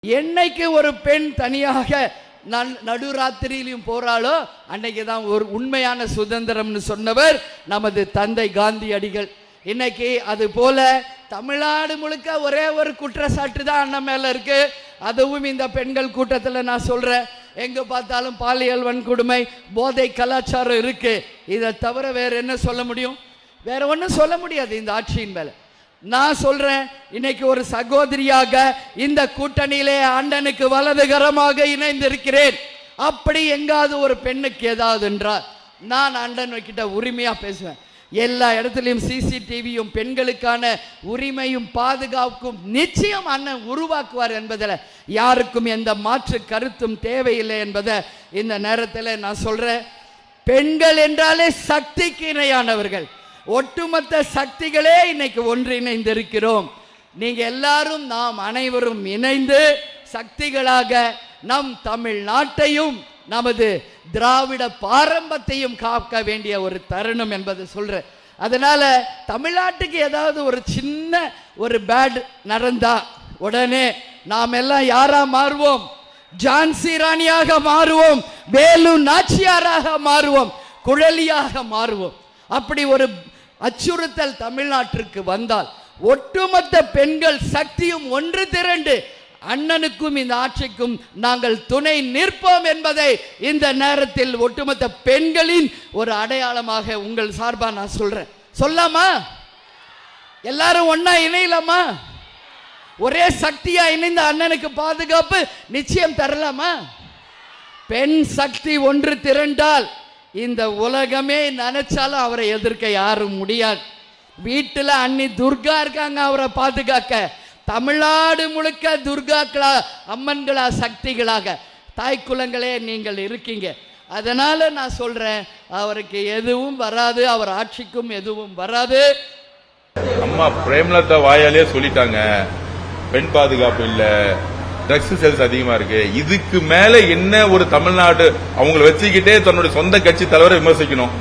என்னைக்கு ஒரு பெண் தனியாக நடுராத்திரியிலும் போறாளோ அன்னைக்கு தான் ஒரு உண்மையான சுதந்திரம்னு சொன்னவர் நமது தந்தை காந்தியடிகள். இன்னைக்கு அது போல தமிழ்நாடு முழுக்க ஒரே ஒரு குற்றச்சாட்டு தான் அண்ணன் மேல இருக்கு. அதுவும் இந்த பெண்கள் கூட்டத்தில் நான் சொல்றேன், எங்க பார்த்தாலும் பாலியல் வன்கொடுமை, போதை கலாச்சாரம் இருக்கு. இதை தவிர வேற என்ன சொல்ல முடியும்? வேற ஒன்றும் சொல்ல முடியாது இந்த ஆட்சியின் மேல. நான் சொல்றேன், இன்னைக்கு ஒரு சகோதரியாக இந்த கூட்டணியிலே அண்ணனுக்கு வலதுகரமாக இணைந்திருக்கிறேன். அப்படி எங்காவது ஒரு பெண்ணுக்கு ஏதாவது என்றால் நான் அண்ணன் கிட்ட உரிமையா பேசுவேன். எல்லா இடத்துலையும் சிசிடிவியும் பெண்களுக்கான உரிமையும் பாதுகாப்பும் நிச்சயம் அண்ணன் உருவாக்குவார் என்பதில் யாருக்கும் எந்த மாற்று கருத்தும் தேவையில்லை என்பதை இந்த நேரத்தில் நான் சொல்றேன். பெண்கள் என்றாலே சக்திக்கு இணையானவர்கள். ஒட்டுமொத்த சக்திகளே இன்னைக்கு ஒன்றிணைந்திருக்கிறோம். நீங்க எல்லாரும் நாம் அனைவரும் இணைந்து சக்திகளாக நம் தமிழ்நாட்டையும் நமது திராவிட பாரம்பரியத்தையும் காக்க வேண்டிய ஒரு தருணம் என்பது சொல்றேன். அதனால தமிழ்நாட்டுக்கு ஏதாவது ஒரு சின்ன ஒரு பேட் நடந்தா உடனே நாம் எல்லாம் யாரா மாறுவோம்? ஜான்சி ராணியாக மாறுவோம், வேலு நாச்சியாராக மாறுவோம், குழலியாக மாறுவோம். அப்படி ஒரு அச்சுறுத்தல் தமிழ்நாட்டிற்கு வந்தால் ஒட்டுமொத்த பெண்கள் சக்தியும் ஒன்று திரண்டு அண்ணனுக்கும் இந்த ஆட்சிக்கும் நாங்கள் துணை நிற்போம் என்பதை இந்த நேரத்தில் ஒட்டுமொத்த பெண்களின் ஒரு அடையாளமாக உங்கள் சார்பா நான் சொல்றேன். சொல்லாமா? எல்லாரும் ஒன்னா இணையலாமா? ஒரே சக்தியா இணைந்த அண்ணனுக்கு பாதுகாப்பு நிச்சயம் தரலாமா? பெண் சக்தி ஒன்று திரண்டால் இந்த உலகமே நினைச்சாலும் அவரை எதிர்க்க யாரும் முடியாது. வீட்டில் அண்ணி துர்கா இருக்காங்க அவரை பாதுகாக்க. தமிழ்நாடு முழுக்க துர்காக்களா, அம்மன்களா, சக்திகளாக தாய் குலங்களே நீங்கள் இருக்கீங்க. அதனால நான் சொல்றேன், அவருக்கு எதுவும் வராது, அவர் ஆட்சிக்கும் எதுவும் வராது. அம்மா பிரேமலதா வாயாலே சொல்லிட்டாங்க, பெண் பாதுகாப்பு இல்ல, ட்ரக்ஸ் சேல்ஸ் அதிகமா இருக்கு. இதுக்கு மேல என்ன ஒரு தமிழ்நாடு அவங்களை வச்சுக்கிட்டே தன்னுடைய சொந்த கட்சி தலைவரை விமர்சிக்கணும்?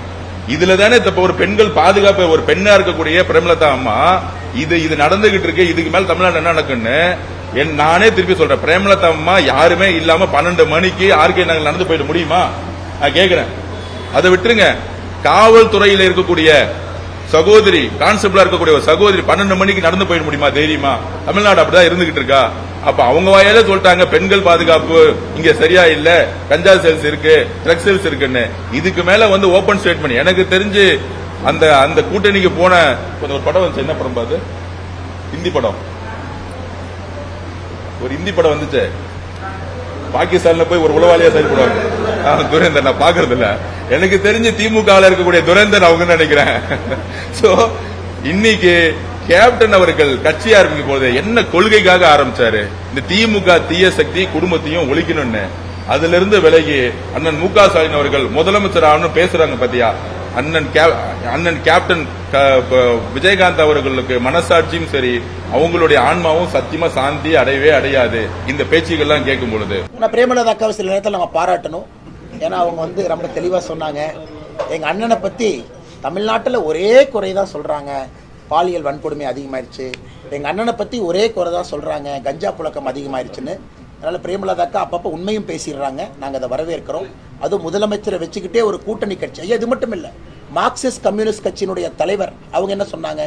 இதுல தானே ஒரு பெண்கள் பாதுகாப்பு, ஒரு பெண்ணா இருக்கக்கூடிய பிரேமலதா அம்மா இது நடந்துகிட்டு இருக்கு. இதுக்கு மேல தமிழ்நாடு என்ன நடக்குன்னு நானே திருப்பி சொல்றேன். பிரேமலதா அம்மா யாருமே இல்லாம 12 மணிக்கு ஆர்கே நகர் நடந்து போயிட முடியுமா? நான் கேக்குறேன். அதை விட்டுருங்க. காவல்துறையில் இருக்கக்கூடிய சகோதரி, கான்ஸ்டபிளா இருக்கக்கூடிய ஒரு சகோதரி 12 மணிக்கு நடந்து போயிட முடியுமா? தைரியமா? தமிழ்நாடு அப்படிதான் இருந்துகிட்டு இருக்கா? அப்ப அவங்க வாயாலே சொல்லிட்டாங்க பெண்கள் பாதுகாப்பு இங்க சரியா இல்ல, கஞ்சா சேல்ஸ் இருக்கு, ட்ரக்ஸ் சேல்ஸ் இருக்குன்னு. இதுக்கு மேல ஓபன் ஸ்டேட்மெண்ட். எனக்கு தெரிஞ்சு அந்த கூட்டணிக்கு போன ஒரு படம் வந்துச்சு. என்ன படம் பாது? ஹிந்தி படம். ஒரு ஹிந்தி படம் வந்துச்சு. பாகிஸ்தான்ல போய் ஒரு உளவாளியா செயல்படுவாங்க. துரேந்தர் நான் பாக்குறது இல்ல. எனக்கு தெரிஞ்சு திமுக இருக்கக்கூடிய துரேந்தர் அவங்க நினைக்கிறேன். சோ இன்னைக்கு கேப்டன் அவர்கள் கட்சி ஆரம்பிக்கும் போது என்ன கொள்கைக்காக ஆரம்பிச்சாரு? இந்த திமுக தீய சக்தி குடும்பத்தையும் ஒழிக்கணும்னு. அதுல இருந்து விலகி அண்ணன் மு.க. ஸ்டாலின் அவர்கள் முதலமைச்சர் ஆகணும் பேசுறாங்க பாத்தியா? அண்ணன் கேப்டன் விஜயகாந்த் அவர்களுக்கு மனசாட்சியும் சரி, அவங்களுடைய ஆன்மாவும் சத்தியமா சாந்தி அடையவே அடையாது இந்த பேச்சுகள்லாம் கேட்கும் பொழுது. பிரேமலதா அக்காவை சில நேரத்தில் நம்ம பாராட்டணும். ஏன்னா அவங்க ரொம்ப தெளிவா சொன்னாங்க. எங்க அண்ணனை பத்தி தமிழ்நாட்டில் ஒரே குறைதான் சொல்றாங்க, பாலியல் வன்கொடுமை அதிகமாயிருச்சு. எங்க அண்ணனை பத்தி ஒரே குறை தான் சொல்றாங்க, கஞ்சா புழக்கம் அதிகமாயிருச்சுன்னு. அதனால பிரேமலதா அக்கா அப்பப்போ உண்மையும் பேசிடுறாங்க. நாங்க அதை வரவேற்கிறோம். அதுவும் முதலமைச்சரை வச்சுக்கிட்டே ஒரு கூட்டணி கட்சி. ஐயா, இது மட்டும் இல்ல, மார்க்சிஸ்ட் கம்யூனிஸ்ட் கட்சியினுடைய தலைவர் அவங்க என்ன சொன்னாங்க?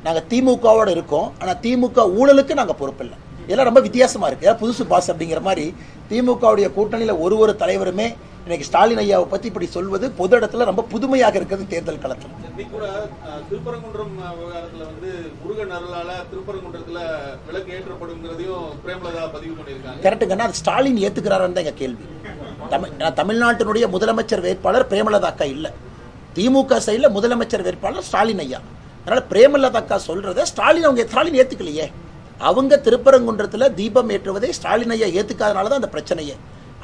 நாங்க திமுகவோட இருக்கோம், ஆனா திமுக ஊழலுக்கு நாங்க பொறுப்பில்லை. இதெல்லாம் ரொம்ப வித்தியாசமா இருக்கு. புதுசு பாஸ் அப்படிங்கிற மாதிரி திமுகவுடைய கூட்டணியில ஒரு தலைவருமே இன்னைக்கு ஸ்டாலின் ஐயாவை பத்தி இப்படி சொல்வது பொது இடத்துல ரொம்ப புதுமையாக இருக்கிறது. தேர்தல் களத்தில் திருப்பரங்குன்றம் விவகாரத்துல முருகன் அருளால திருப்பரங்குன்றத்துல விளக்கு ஏற்றப்படுங்கிறதையும் பிரேமலதா பதிவு பண்ணியிருக்காங்க. கரெக்டுங்கன்னா அது ஸ்டாலின் ஏத்துக்கிறாருன்னு எங்க கேள்வி. தமிழ்நாட்டினுடைய முதலமைச்சர் வேட்பாளர் பிரேமலதா அக்கா இல்ல, திமுக சைடுல முதலமைச்சர் வேட்பாளர் ஸ்டாலின் ஐயா. அதனால பிரேமலதா அக்கா சொல்றதை ஸ்டாலின் ஏத்துக்கலையே. அவங்க திருப்பரங்குன்றத்துல தீபம் ஏற்றுவதை ஸ்டாலின் ஐயா ஏத்துக்காதனாலதான் அந்த பிரச்சனையே.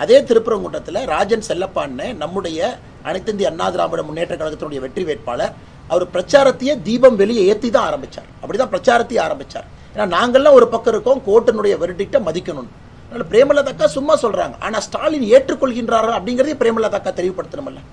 அதே திருப்பரங்குன்றத்தில் ராஜன் செல்லப்பான்னு நம்முடைய அனைத்து இந்திய அண்ணா திராவிட முன்னேற்ற கழகத்தினுடைய வெற்றி வேட்பாளர், அவர் பிரச்சாரத்தையே தீபம் வெளியே ஏற்றி தான் ஆரம்பிச்சார். அப்படிதான் பிரச்சாரத்தையே ஆரம்பிச்சார். ஏன்னா நாங்கள்லாம் ஒரு பக்கம் இருக்கோம், கோர்ட்டினுடைய வெர்டிக்டை மதிக்கணும். அதனால பிரேமலதா அக்கா சும்மா சொல்றாங்க, ஆனா ஸ்டாலின் ஏற்றுக்கொள்கின்றாரா அப்படிங்கறதையும் பிரேமலதா அக்கா தெளிவுபடுத்தணும்ல.